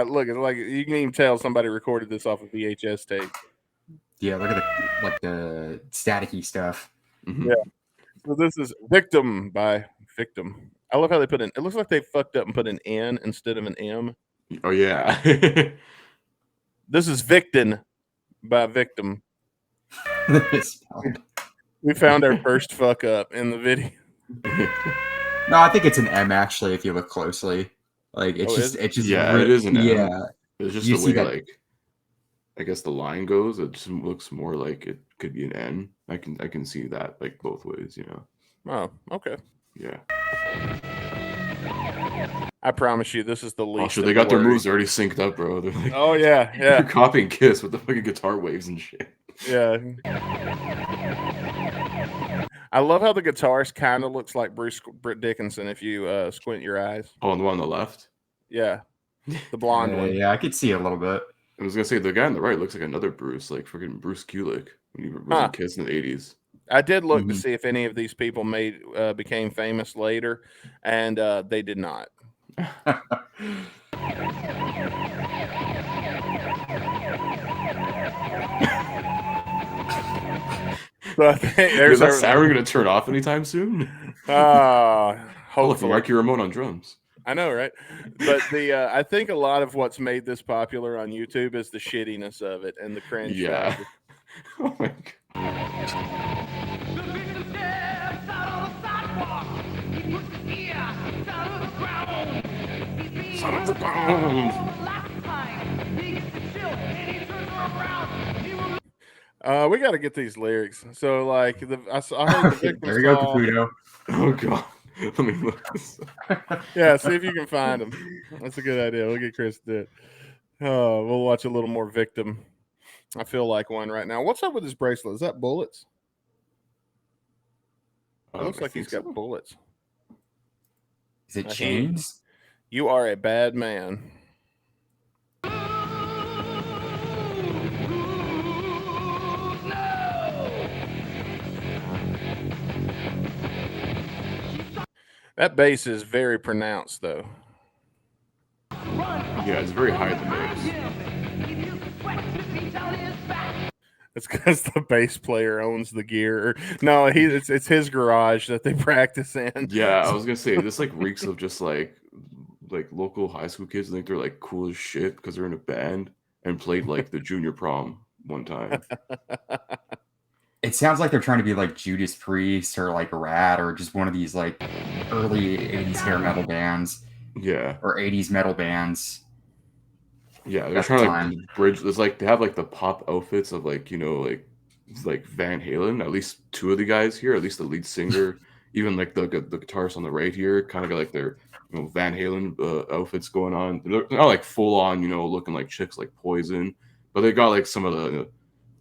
Look, it's like you can even tell somebody recorded this off a VHS tape. Yeah, look at the staticky stuff. Yeah. So this is Victim by Victim. I love how they put in. It looks like they fucked up and put an N instead of an M. Oh yeah. This is Victim by Victim. We found our first fuck up in the video. No, I think it's an M actually. If you look closely, like it's just yeah, it is an M. Yeah, it's just the way like I guess the line goes. It just looks more like it could be an N. I can see that like both ways, you know. Oh, okay. Yeah. I promise you, this is the least. Oh, sure, they got their moves already synced up, bro. They're like, oh yeah. They're copying Kiss with the fucking guitar waves and shit. Yeah. I love how the guitarist kind of looks like Britt Dickinson if you squint your eyes. Oh, and the one on the left? Yeah. The blonde one. Yeah, I could see it a little bit. I was going to say, the guy on the right looks like another Bruce, like freaking Bruce Kulick when he was in Kiss in the 80s. I did look to see if any of these people became famous later, and they did not. So I think is that siren going to turn off anytime soon? Hopefully. Marky Ramone on drums. I know, right? But I think a lot of what's made this popular on YouTube is the shittiness of it and the cringe. Yeah. Oh my God. We got to get these lyrics. So, like, I heard the victim. There you go, Caputo. Oh God. Let me look this up. Yeah, see if you can find them. That's a good idea. Look at Chris did. We'll watch a little more Victim. I feel like one right now. What's up with his bracelet? Is that bullets? It looks like he's got bullets. Is it chains? You are a bad man. That bass is very pronounced, though. Yeah, it's very high in the mix. It's because the bass player owns the gear. No, it's his garage that they practice in. Yeah, I was gonna say this like reeks of just like local high school kids. I think they're like cool as shit because they're in a band and played like the junior prom one time. It sounds like they're trying to be like Judas Priest or like Rat or just one of these like early 80s hair metal bands. Yeah. Or 80s metal bands. Yeah, they're trying to like bridge. There's like they have like the pop outfits of like, you know, like Van Halen. At least two of the guys here, at least the lead singer, even like the guitarist on the right here, kind of got like their Van Halen outfits going on. They're not like full on, looking like chicks like Poison, but they got like some of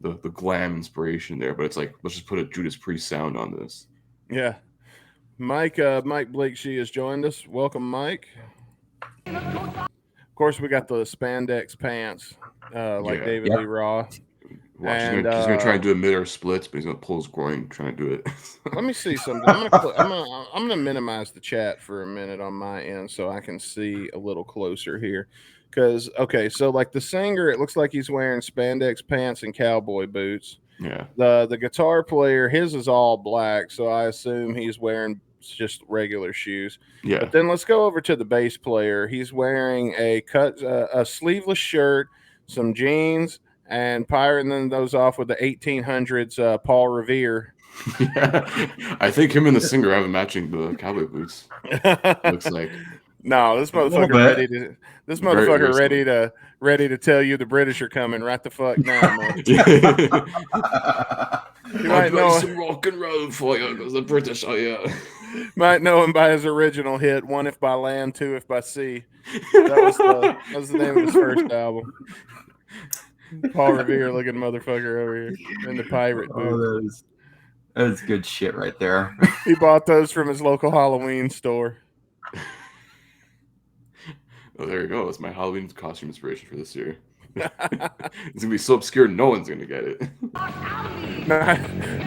the glam inspiration there. But it's like, let's just put a Judas Priest sound on this. Yeah. Mike Blake, she has joined us. Welcome, Mike. Of course, we got the spandex pants, David Lee Roth. Watch, he's gonna try and do a mid-air splits, but he's gonna pull his groin trying to do it. Let me see something. I'm gonna minimize the chat for a minute on my end so I can see a little closer here. Because so like the singer, it looks like he's wearing spandex pants and cowboy boots. Yeah. The guitar player, his is all black, so I assume he's wearing just regular shoes. Yeah. But then let's go over to the bass player. He's wearing a sleeveless shirt, some jeans, and pirating those off with the 1800s Paul Revere. Yeah. I think him and the singer have matching the cowboy boots. Looks like. No, this motherfucker ready to tell you the British are coming right the fuck now, man. You might know some rock and roll for you because the British are here. Might know him by his original hit, One If by Land, Two If by Sea. That was the name of his first album. Paul Revere looking motherfucker over here in the pirate booth. That is good shit right there. He bought those from his local Halloween store. Oh, there you go. It's my Halloween costume inspiration for this year. It's gonna be so obscure, no one's gonna get it.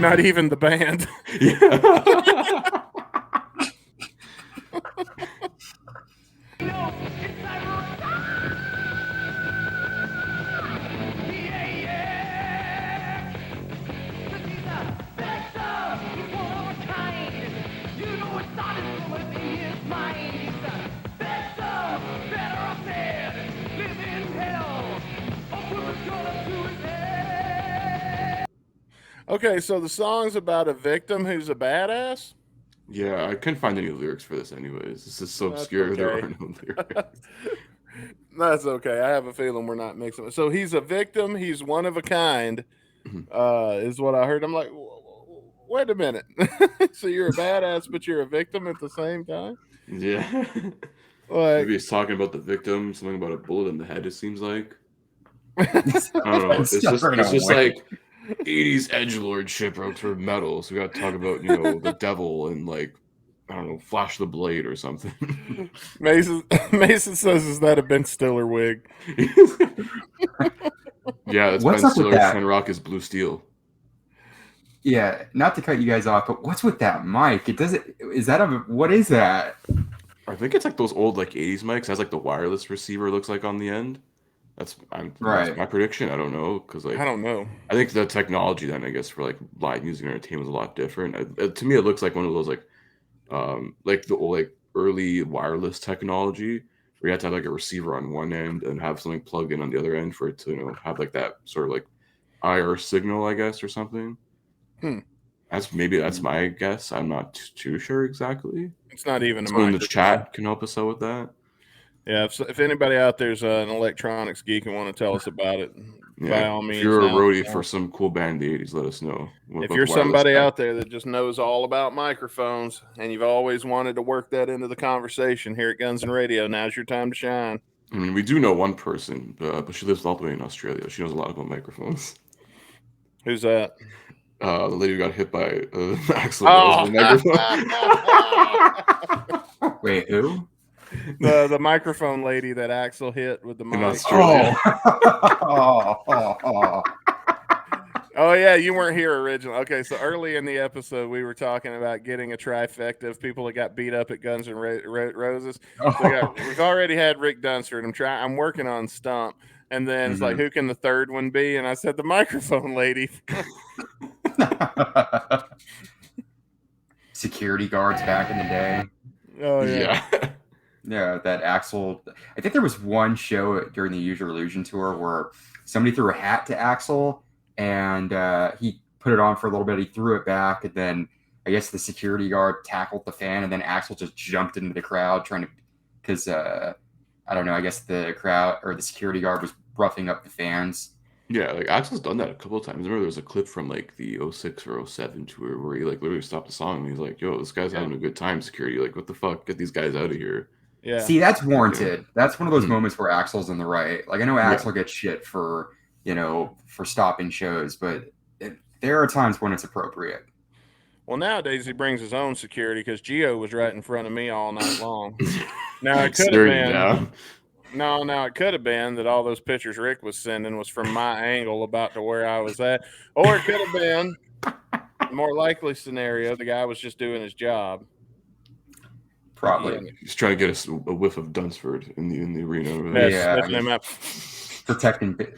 Not even the band. Yeah. Okay, so the song's about a victim who's a badass? Yeah, I couldn't find any lyrics for this anyways. This is so That's obscure, there okay. are no lyrics. That's okay. I have a feeling we're not mixing it. So he's a victim. He's one of a kind, is what I heard. I'm like, wait a minute. So you're a badass, but you're a victim at the same time? Yeah. Like, Maybe he's talking about the victim, something about a bullet in the head, it seems like. I don't know. It's just like 80s edgelord shipwrecks for metal. So we got to talk about, the devil and like, I don't know, Flash the Blade or something. Mason says, is that a Ben Stiller wig? Yeah, it's What's Ben up with Stiller that? trying to rock his blue steel. Yeah, not to cut you guys off, but what's with that mic? What is that? I think it's like those old like 80s mics. It has like the wireless receiver looks like on the end. That's my prediction. I don't know because I don't know. I think the technology then I guess for like live music and entertainment was a lot different. To me, it looks like one of those like the old like early wireless technology where you have to have like a receiver on one end and have something plugged in on the other end for it to have like that sort of like IR signal, I guess, or something. That's my guess. I'm not too sure exactly. It's not even someone in the chat can help us out with that. Yeah, if anybody out there's an electronics geek and want to tell us about it, by all means. If you're a roadie for some cool band in the 80s, let us know. If you're somebody out there that just knows all about microphones and you've always wanted to work that into the conversation here at Guns and Radio, now's your time to shine. I mean, we do know one person, but she lives all the way in Australia. She knows a lot about microphones. Who's that? The lady who got hit by Axel. Oh. Microphone. Wait, who? The microphone lady that Axel hit with the mic. Oh yeah, you weren't here originally. Okay, so early in the episode, we were talking about getting a trifecta of people that got beat up at Guns N' Roses. So we've already had Rick Dunsford. I'm working on Stump, and then it's like, who can the third one be? And I said the microphone lady. Security guards back in the day. Oh yeah. Yeah, that Axel. I think there was one show during the Use Your Illusion tour where somebody threw a hat to Axel, and he put it on for a little bit. He threw it back, and then I guess the security guard tackled the fan, and then Axel just jumped into the crowd because I don't know. I guess the crowd or the security guard was roughing up the fans. Yeah, like Axel's done that a couple of times. I remember there was a clip from like the 06 or 07 tour where he like literally stopped the song and he's like, "Yo, this guy's having a good time." Security, like, what the fuck? Get these guys out of here. Yeah. See, that's warranted. That's one of those moments where Axel's in the right. Like, I know Axel gets shit for stopping shows, but there are times when it's appropriate. Well, nowadays he brings his own security because Gio was right in front of me all night long. Now it could have been. No, it could have been that all those pictures Rick was sending was from my angle about to where I was at. Or it could have been, the more likely scenario, the guy was just doing his job. Probably. Yeah. He's trying to get us a whiff of Dunsford in the arena over there. Yeah. Protecting Beta.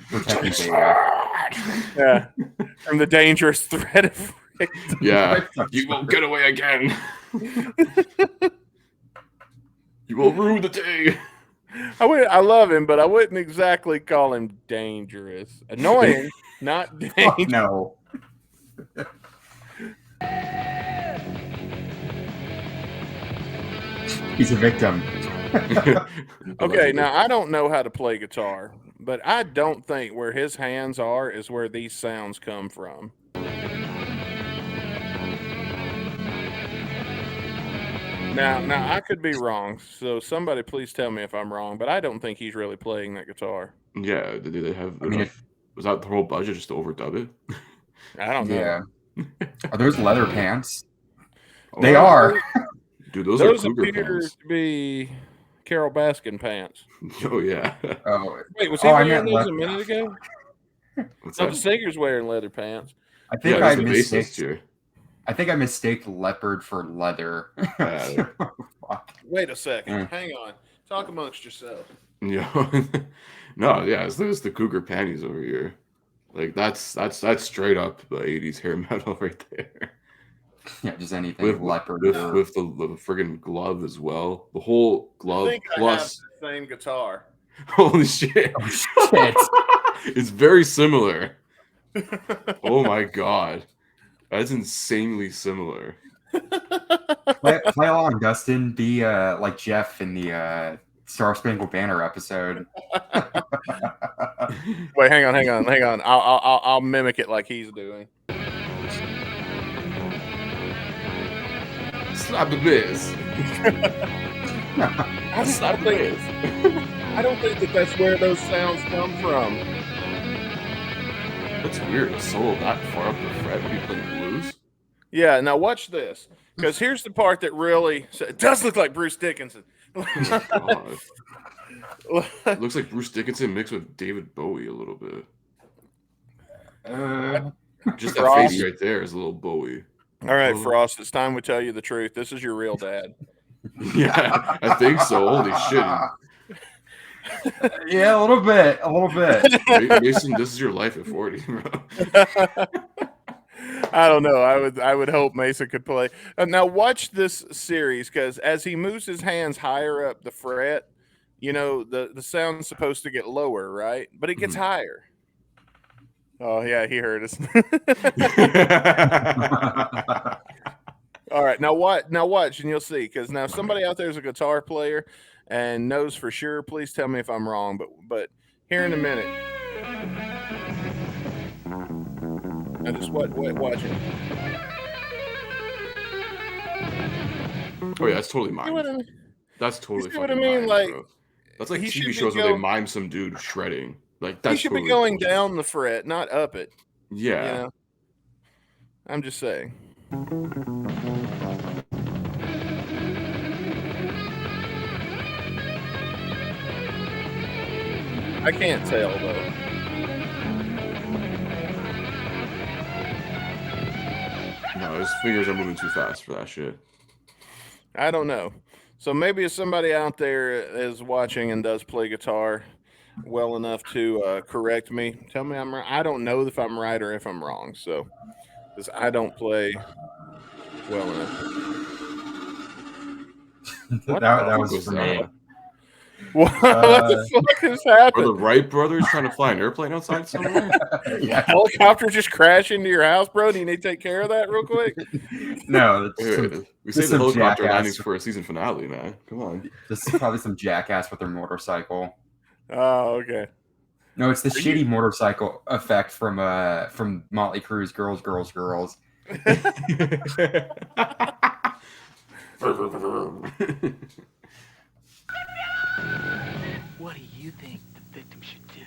Yeah. From the dangerous threat of Rick. Yeah. You won't get away again. You will rue the day. I love him, but I wouldn't exactly call him dangerous. Annoying, not dangerous. No. He's a victim. Okay, now I don't know how to play guitar, but I don't think where his hands are is where these sounds come from. Now I could be wrong, so somebody please tell me if I'm wrong, but I don't think he's really playing that guitar. Yeah, did they have was that the whole budget just to overdub it? I don't know. Yeah. Are those leather pants? They are. Dude, those are appear pants. to be Carol Baskin pants. Oh yeah. Oh, wait, was he wearing those a minute ago? The singer's wearing leather pants. I think I mistake leopard for leather. Wait a second. Hang on. Talk amongst yourself. No, yeah, it's the cougar panties over here. Like that's straight up the 80s hair metal right there. Yeah, just anything with leopard with the friggin' glove as well. The whole glove I think plus I have the same guitar. Holy shit! Oh, shit. It's very similar. Oh my god. That's insanely similar. Play along, Dustin. Be like Jeff in the Star Spangled Banner episode. Wait, hang on. I'll mimic it like he's doing. Slap the biz. I don't think that's where those sounds come from. That's weird. A solo that far up the fret when you play blues. Yeah, now watch this, because here's the part that really it does look like Bruce Dickinson. Oh, it looks like Bruce Dickinson mixed with David Bowie a little bit. Just that face right there is a little Bowie. All right, Frost, it's time we tell you the truth. This is your real dad. Yeah, I think so. Holy shit. Yeah, a little bit. Mason, this is your life at 40, bro. I don't know. I would hope Mason could play. Now watch this series, because as he moves his hands higher up the fret, you know, the sound's supposed to get lower, right? But it gets higher. Oh yeah, he heard us. All right, now watch, and you'll see. Because now somebody out there is a guitar player and knows for sure. Please tell me if I'm wrong. But here in a minute. Now just watch it. Oh yeah, that's totally mine. You know what I mean? That's totally what I fucking mean? mine, Like, bro. That's like he TV should shows be where they mime some dude shredding. Like that's he should totally be going bullshit. down the fret, not up it. Yeah. You know? I'm just saying. I can't tell though. No, his fingers are moving too fast for that shit. I don't know. So maybe if somebody out there is watching and does play guitar well enough to correct me, tell me I'm right. I don't know if I'm right or if I'm wrong. So, because I don't play well enough. That was for me. What the fuck has happened? Are the Wright brothers trying to fly an airplane outside somewhere? Yeah. Helicopter just crashed into your house, bro. Do you need to take care of that real quick? No, we saved the helicopter landings for a season finale, man. Come on. This is probably some jackass with their motorcycle. Oh, okay. No, it's the shitty motorcycle effect from Motley Crue's Girls. What do you think the victim should do?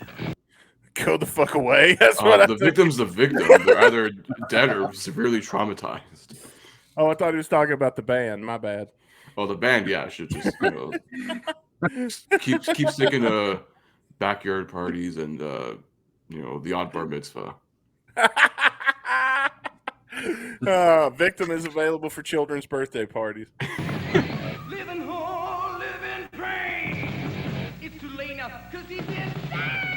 Go the fuck away. That's what the victim's the victim. They're either dead or severely traumatized. Oh, I thought he was talking about the band. My bad. Oh, the band, yeah, should just keep sticking to backyard parties and the odd bar mitzvah. Victim is available for children's birthday parties. Living whole, living pain. It's too late now, cause he's insane.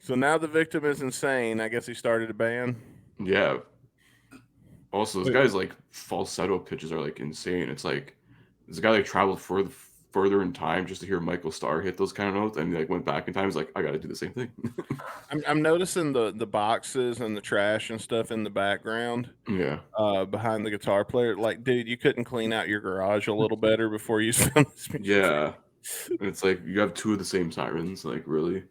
So now the victim is insane. I guess he started a band. Yeah. Also, this guy's like falsetto pitches are like insane. It's like this guy like traveled further in time just to hear Michael Starr hit those kind of notes, and he like went back in time. He's like, I got to do the same thing. I'm noticing the boxes and the trash and stuff in the background. Yeah. Behind the guitar player. Like, dude, you couldn't clean out your garage a little better before you filmed this music. Yeah. And it's like you have two of the same sirens. Like, really?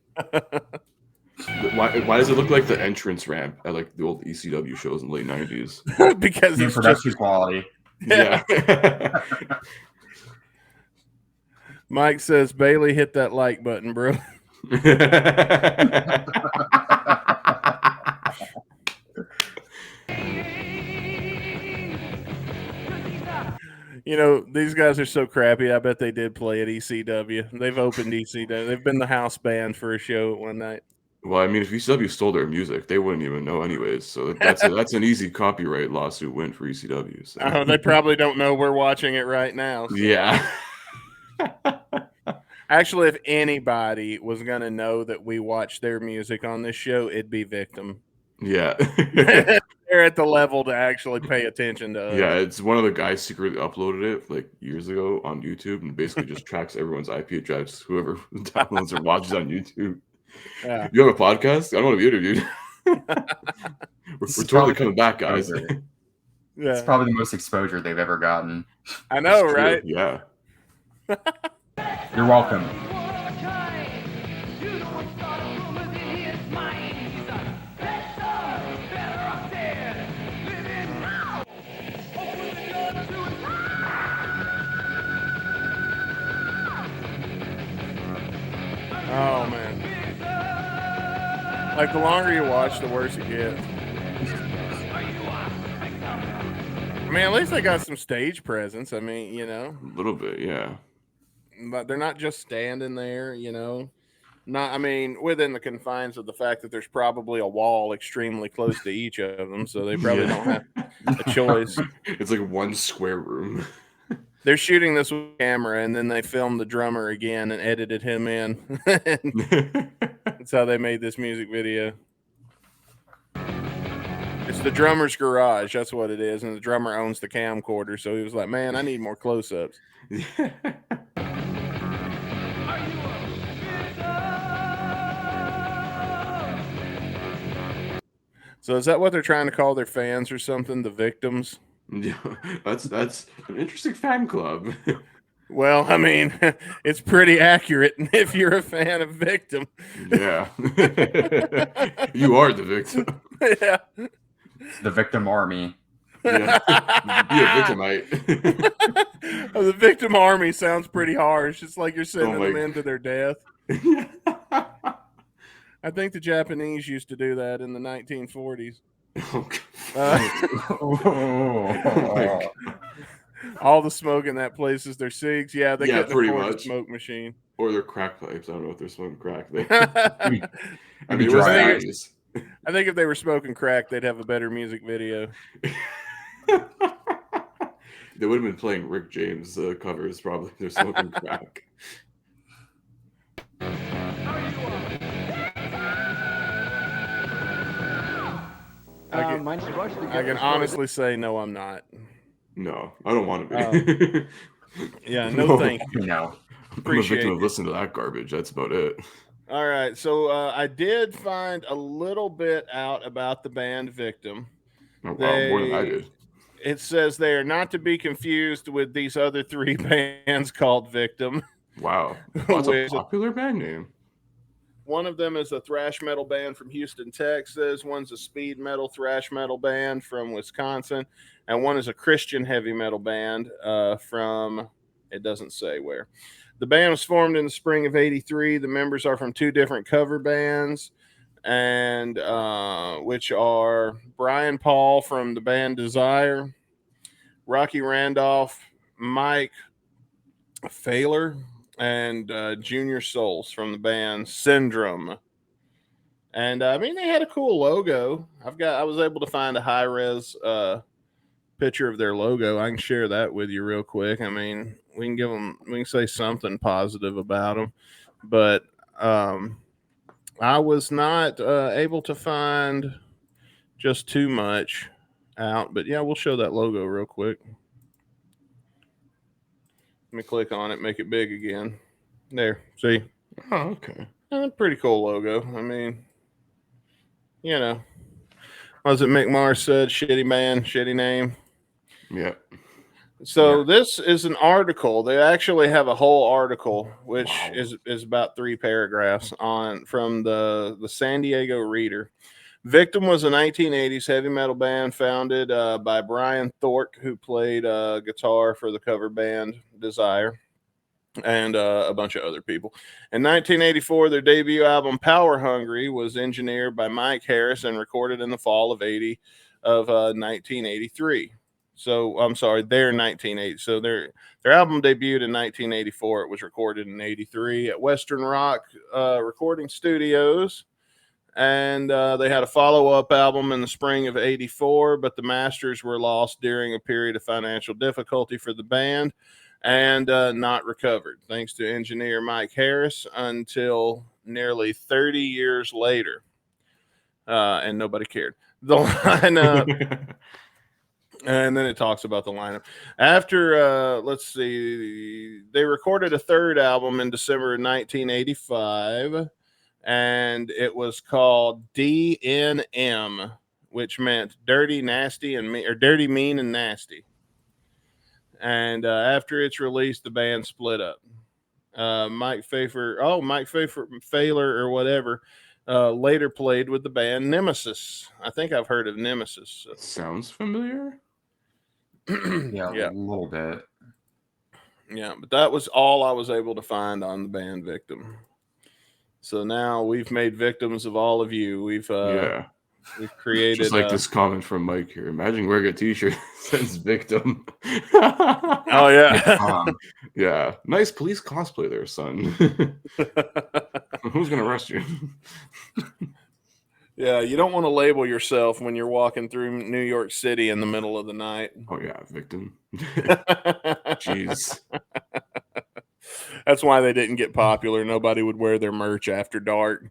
Why does it look like the entrance ramp at like the old ECW shows in the late 90s? Because it's production quality. Yeah. Mike says, Bailey, hit that like button, bro. You know, these guys are so crappy. I bet they did play at ECW. They've opened ECW. They've been the house band for a show one night. Well, I mean, if ECW stole their music, they wouldn't even know anyways. So that's an easy copyright lawsuit win for ECW. So. They probably don't know we're watching it right now. So. Yeah. Actually, if anybody was going to know that we watch their music on this show, it'd be Victim. Yeah. They're at the level to actually pay attention to us. Yeah, it's one of the guys secretly uploaded it like years ago on YouTube and basically just tracks everyone's IP address, whoever downloads or watches on YouTube. Yeah. You have a podcast? I don't want to be interviewed. We're totally coming back, guys. It's probably the most exposure they've ever gotten. I know, right? Yeah. You're welcome. Oh man. Like the longer you watch, the worse it gets. I mean, at least they got some stage presence. I mean, you know. A little bit, yeah. But they're not just standing there, you know. Not, I mean, within the confines of the fact that there's probably a wall extremely close to each of them, so they probably don't have a choice. It's like one square room. They're shooting this with camera, and then they filmed the drummer again and edited him in. That's how they made this music video. It's the drummer's garage. That's what it is. And the drummer owns the camcorder. So he was like, man, I need more close-ups. So is that what they're trying to call their fans or something? The victims? Yeah, that's an interesting fan club. Well, I mean, it's pretty accurate if you're a fan of Victim. Yeah. You are the victim. Yeah. The victim army. Yeah. Be a victimite. Oh, the Victim army sounds pretty harsh. It's like you're sending them into their death. I think the Japanese used to do that in the 1940s. All the smoke in that place is their cigs. Yeah, they get pretty the much smoke machine. Or their crack pipes. I don't know if they're smoking crack. I mean, dry eyes. I think if they were smoking crack, they'd have a better music video. They would have been playing Rick James covers, probably. They're smoking crack. I can honestly say, no, I'm not. No, I don't want to be. Yeah, no, thank you. No. I'm a victim of listening to that garbage. That's about it. All right, so I did find a little bit out about the band Victim. Oh, wow, more than I did. It says they are not to be confused with these other three bands called Victim. Wow, that's a popular band name. One of them is a thrash metal band from Houston, Texas. One's a speed metal thrash metal band from Wisconsin. And one is a Christian heavy metal band from, it doesn't say where. The band was formed in the spring of '83. The members are from two different cover bands, and which are Brian Paul from the band Desire, Rocky Randolph, Mike Pfahler, and Junior Solis from the band Syndrome. And I mean, they had a cool logo. I was able to find a high res picture of their logo. I can share that with you real quick. I mean, we can say something positive about them, but I was not able to find just too much out. But yeah, we'll show that logo real quick. Let me click on it, make it big again. There, see? Oh, okay. Pretty cool logo. I mean, you know, what was it Mick Mars said? Shitty man, shitty name. Yeah. So this is an article. They actually have a whole article, which is about 3 paragraphs from the San Diego Reader. Victim was a 1980s heavy metal band founded by Brian Thoryk, who played guitar for the cover band Desire, and a bunch of other people. In 1984, their debut album Power Hungry was engineered by Mike Harris and recorded in the fall of 1983. So I'm sorry, their 1980. So their album debuted in 1984. It was recorded in '83 at Western Rock Recording Studios. And they had a follow-up album in the spring of '84, but the masters were lost during a period of financial difficulty for the band and not recovered, thanks to engineer Mike Harris, until nearly 30 years later. And nobody cared. The lineup, and then it talks about the lineup. After, let's see, they recorded a third album in December of 1985. and it was called DNM, which meant dirty, nasty, and or dirty, mean, and nasty. And after its release, the band split up. Mike Pfahler or whatever, later played with the band Nemesis. I think I've heard of Nemesis. Sounds familiar. Yeah, Yeah. a little bit. Yeah, but that was all I was able to find on the band Victim. So now we've made victims of all of you. We've created just like this comment from Mike here. Imagine wearing a T-shirt that says "Victim." Oh yeah, yeah. Nice police cosplay there, son. Who's gonna arrest you? Yeah, you don't want to label yourself when you're walking through New York City in the middle of the night. Oh yeah, victim. Jeez. That's why they didn't get popular. Nobody would wear their merch after dark.